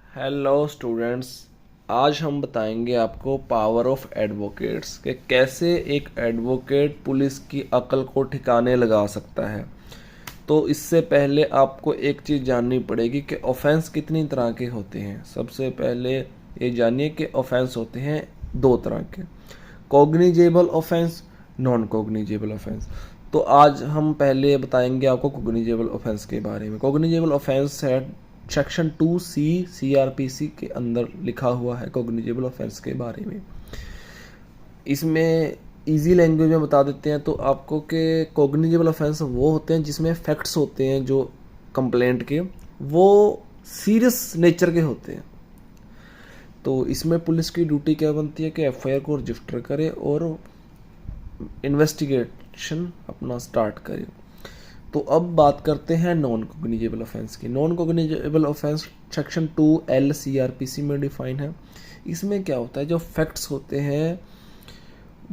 Hello students. आज हम बताएंगे आपको पावर ऑफ एडवोकेट्स कि कैसे एक एडवोकेट पुलिस की अकल को ठिकाने लगा सकता है। तो इससे पहले आपको एक चीज़ जाननी पड़ेगी कि ऑफेंस कितनी तरह के होते हैं। सबसे पहले ये जानिए कि ऑफेंस होते हैं दो तरह के, cognizable offence, non cognizable offence. तो आज हम पहले बताएंगे आपको कॉग्निजेबल ऑफेंस के बारे में। कॉग्निजेबल ऑफेंस है सेक्शन 2C CRPC के अंदर लिखा हुआ है कॉग्निजेबल ऑफेंस के बारे में। इसमें इजी लैंग्वेज में बता देते हैं तो आपको कि कॉग्निजेबल ऑफेंस वो होते हैं जिसमें फैक्ट्स होते हैं जो कंप्लेंट के वो सीरियस नेचर के होते हैं। तो इसमें पुलिस की ड्यूटी क्या बनती है कि एफआईआर को रजिस्टर करे और इन्वेस्टिगेशन अपना स्टार्ट करे। तो अब बात करते हैं नॉन कॉग्निजेबल ऑफेंस की। Non cognizable offence section 2L CRPC में डिफाइन है। इसमें क्या होता है, जो फैक्ट्स होते हैं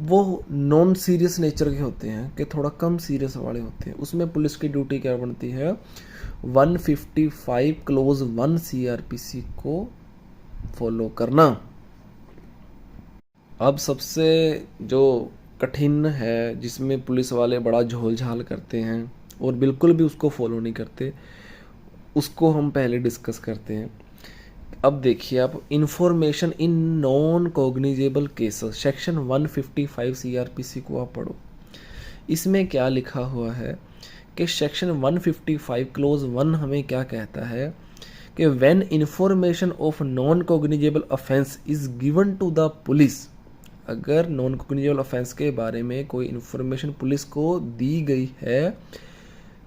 वो नॉन सीरियस नेचर के होते हैं कि थोड़ा कम सीरियस वाले होते हैं। उसमें पुलिस की ड्यूटी क्या बनती है, 155 क्लोज 1 CRPC को फॉलो करना। अब सबसे जो कठिन है जिसमें पुलिस वाले बड़ा झोल झाल करते हैं और बिल्कुल भी उसको फॉलो नहीं करते, उसको हम पहले डिस्कस करते हैं। अब देखिए आप, information in non cognizable cases section 155 CRPC को आप पढ़ो। इसमें क्या लिखा हुआ है कि सेक्शन 155 क्लोज 1 हमें क्या कहता है कि when information of non cognizable offence is given to the police, अगर नॉन कॉग्निजेबल ऑफेंस के बारे में कोई इन्फॉर्मेशन पुलिस को दी गई है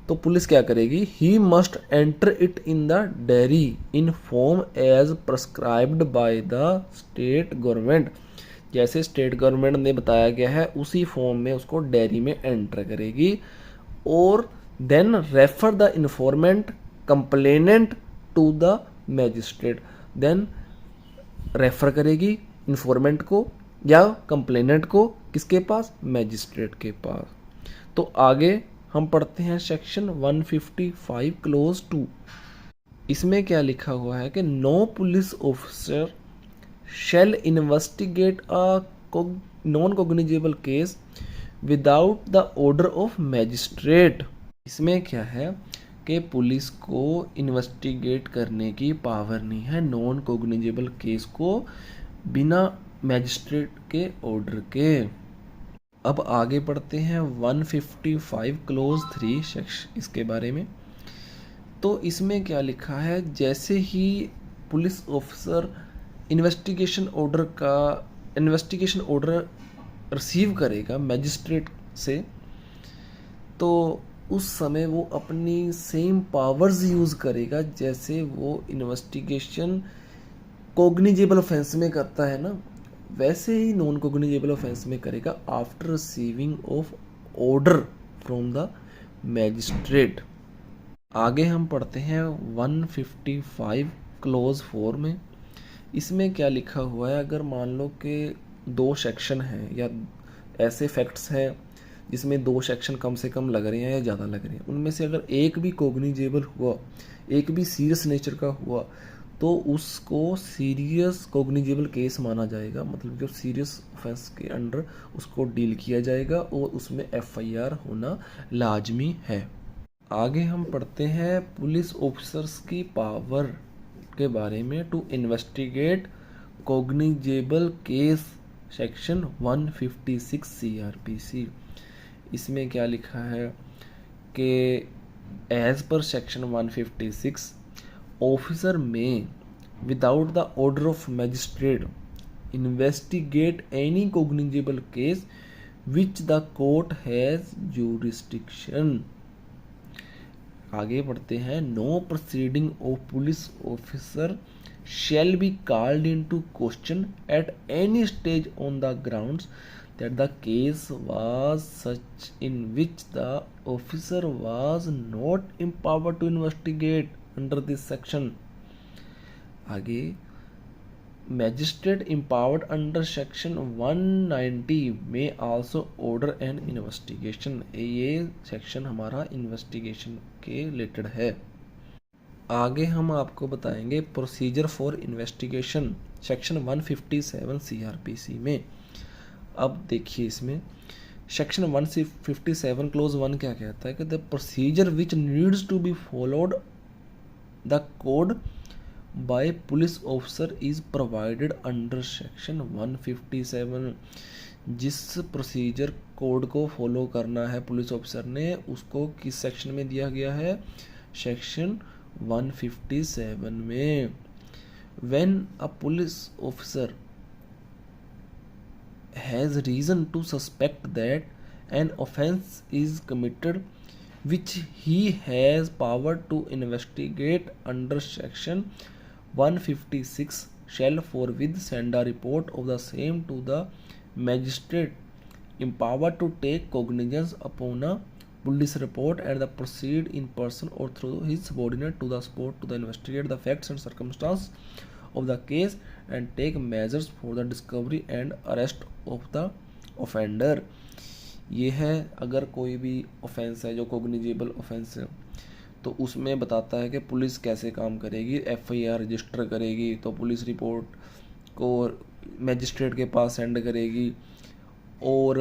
तो पुलिस क्या करेगी, he must enter it in the diary in form as prescribed by the state government. जैसे स्टेट गवर्नमेंट ने बताया गया है उसी फॉर्म में उसको डायरी में एंटर करेगी और then refer the informant complainant to the magistrate. Then refer करेगी इन्फॉर्मेंट को या कंप्लेनेंट को किसके पास, मैजिस्ट्रेट के पास। तो आगे हम पढ़ते हैं सेक्शन 155 क्लोज 2। इसमें क्या लिखा हुआ है कि no police officer shall investigate a non cognizable case without the order of magistrate. इसमें क्या है कि पुलिस को इन्वेस्टिगेट करने की पावर नहीं है नॉन कॉग्निजेबल केस को बिना मैजिस्ट्रेट के ऑर्डर के। अब आगे बढ़ते हैं 155 क्लोज 3 सेक्शन इसके बारे में। तो इसमें क्या लिखा है, जैसे ही police officer investigation order receive करेगा मैजिस्ट्रेट से, तो उस समय वो अपनी सेम पावर्स यूज़ करेगा जैसे वो इन्वेस्टिगेशन कॉग्निजेबल ऑफेंस में करता है ना, वैसे ही नॉन कॉग्निजेबल ऑफेंस में करेगा after receiving of order from the magistrate. आगे हम पढ़ते हैं 155 क्लोज 4 में। इसमें क्या लिखा हुआ है, अगर मान लो कि दो सेक्शन हैं या ऐसे फैक्ट्स हैं जिसमें दो सेक्शन कम से कम लग रहे हैं या ज़्यादा लग रहे हैं, उनमें से अगर एक भी कॉग्निजेबल हुआ, एक भी सीरियस नेचर का हुआ, तो उसको सीरियस कॉग्निजेबल केस माना जाएगा। मतलब जो सीरियस ऑफेंस के अंडर उसको डील किया जाएगा और उसमें एफआईआर होना लाजमी है। आगे हम पढ़ते हैं पुलिस ऑफिसर्स की पावर के बारे में to investigate cognizable case section 156 CRPC। इसमें क्या लिखा है कि as per section 156 officer may without the order of magistrate investigate any cognizable case which the court has jurisdiction. आगे बढ़ते हैं, no proceeding of police officer shall be called into question at any stage on the grounds that the case was such in which the officer was not empowered to investigate under this section। आगे, magistrate empowered under section 190 may also order an investigation। ये section हमारा investigation के related है। आगे हम आपको बताएंगे procedure for investigation section 157 CrPC में। अब देखिए इसमें सेक्शन 157 क्लोज 1 क्या कहता है कि the procedure which needs to be followed the code by police officer is provided under section 157। जिस प्रोसीजर कोड को फॉलो करना है पुलिस ऑफिसर ने, उसको किस सेक्शन में दिया गया है? सेक्शन 157 में। When a police officer has reason to suspect that an offence is committed which he has power to investigate under section 156 shall forthwith send a report of the same to the magistrate empowered to take cognizance upon a police report and the proceed in person or through his subordinate to the spot to the investigate the facts and circumstances of the case and take measures for the discovery and arrest of the offender। ये है अगर कोई भी offence है जो cognisable offence है तो उसमें बताता है कि पुलिस कैसे काम करेगी। एफआईआर रजिस्टर करेगी तो पुलिस रिपोर्ट को मैजिस्ट्रेट के पास सेंड करेगी और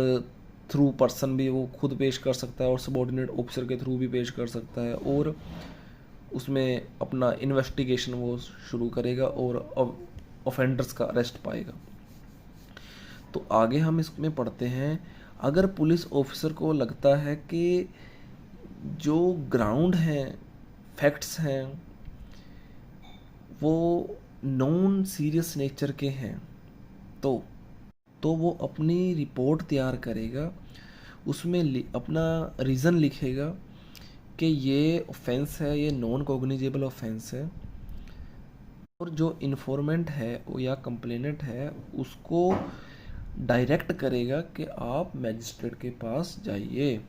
थ्रू पर्सन भी वो खुद पेश कर सकता है और सबॉर्डिनेट ऑफिसर के थ्रू भी पेश कर सकता है और उसमें अपना इन्वेस्टिगेशन वो शुरू करेगा और ऑफेंडर्स का अरेस्ट पाएगा। तो आगे हम इसमें पढ़ते हैं, अगर पुलिस ऑफिसर को लगता है कि जो ग्राउंड हैं, फैक्ट्स हैं, वो नॉन सीरियस नेचर के हैं तो वो अपनी रिपोर्ट तैयार करेगा, उसमें अपना रीज़न लिखेगा कि ये ऑफेंस है, ये नॉन कॉग्निजेबल ऑफेंस है और जो इन्फॉर्मेंट है या कंप्लेनेंट है उसको डायरेक्ट करेगा कि आप मैजिस्ट्रेट के पास जाइए,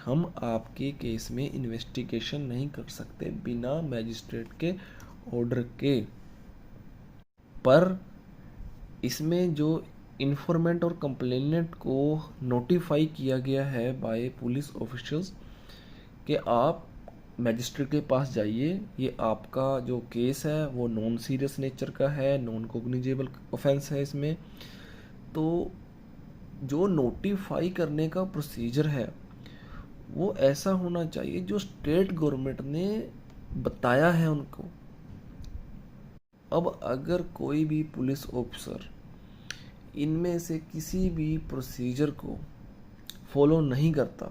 हम आपके केस में इन्वेस्टिगेशन नहीं कर सकते बिना मैजिस्ट्रेट के ऑर्डर के। पर इसमें जो इन्फॉर्मेंट और कंप्लेनेंट को नोटिफाई किया गया है बाय पुलिस ऑफिशियल्स कि आप मैजिस्ट्रेट के पास जाइए, ये आपका जो केस है वो नॉन सीरियस नेचर का है, नॉन कॉग्निजेबल ऑफेंस है इसमें। तो जो नोटिफाई करने का प्रोसीजर है वो ऐसा होना चाहिए जो स्टेट गवर्नमेंट ने बताया है उनको। अब अगर कोई भी पुलिस ऑफिसर इनमें से किसी भी प्रोसीजर को फॉलो नहीं करता,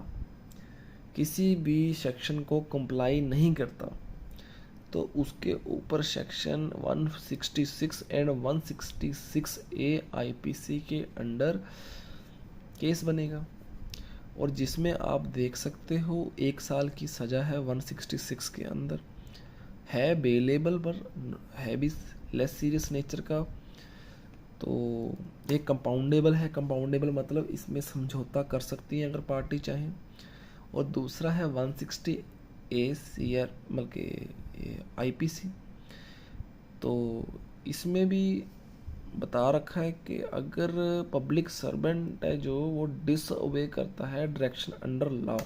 किसी भी सेक्शन को कंप्लाई नहीं करता, तो उसके ऊपर सेक्शन 166 एंड 166 ए आईपीसी के अंडर केस बनेगा और जिसमें आप देख सकते हो 1 साल की सज़ा है 166 के अंदर। है बेलेबल पर है भी लेस सीरियस नेचर का, तो एक कंपाउंडेबल है। कंपाउंडेबल मतलब इसमें समझौता कर सकती है अगर पार्टी चाहे। और दूसरा है 160 ए सीआर मतलब के आईपीसी, तो इसमें भी बता रखा है कि अगर पब्लिक सर्वेंट है जो वो डिसओबे करता है डायरेक्शन अंडर लॉ,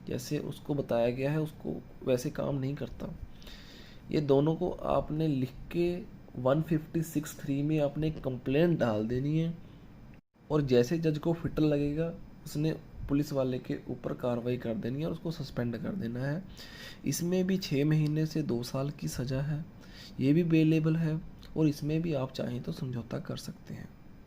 जैसे उसको बताया गया है उसको वैसे काम नहीं करता, ये दोनों को आपने लिख के 156(3) में आपने कंप्लेंट डाल देनी है और जैसे जज को फिटर लगेगा उसने पुलिस वाले के ऊपर कार्रवाई कर देनी है और उसको सस्पेंड कर देना है। इसमें भी 6 महीने से 2 साल की सज़ा है, ये भी बेलेबल है और इसमें भी आप चाहें तो समझौता कर सकते हैं।